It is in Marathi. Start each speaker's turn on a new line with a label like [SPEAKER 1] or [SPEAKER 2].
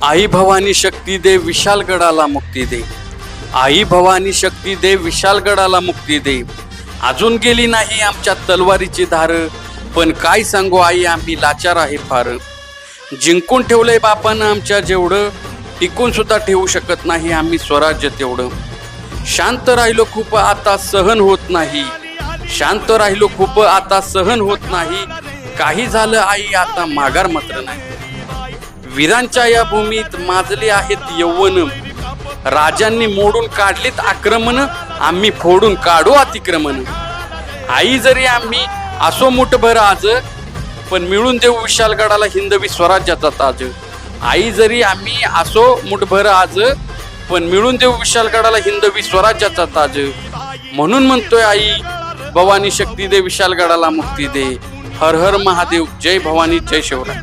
[SPEAKER 1] आई भवानी शक्ती दे विशालगडाला मुक्ती दे. आई भवानी शक्ती दे विशालगडाला मुक्ती दे. अजून गेली नाही आमच्या तलवारीची धार, पण काय सांगू आई आम्ही लाचार आहे फार. जिंकून ठेवलंय बापानं आमच्या जेवढं, टिकून सुद्धा ठेवू शकत नाही आम्ही स्वराज्य तेवढं. शांत राहिलो खूप आता सहन होत नाही, शांत राहिलो खूप आता सहन होत नाही. काही झालं आई आता माघार मात्र नाही. वीरांच्या या भूमीत माजले आहेत यौवन, राजांनी मोडून काढलीत आक्रमण, आम्ही फोडून काढू अतिक्रमण. आई जरी आम्ही असो मुठभर आज, पण मिळून देऊ विशालगडाला हिंदवी स्वराज्याचा ताज. आई जरी आम्ही असो मुठभर आज, पण मिळून देऊ विशालगडाला हिंदवी स्वराज्याचा ताज. म्हणून म्हणतोय आई भवानी शक्ती दे विशालगडाला मुक्ती दे. हर हर महादेव. जय भवानी जय शिवराय.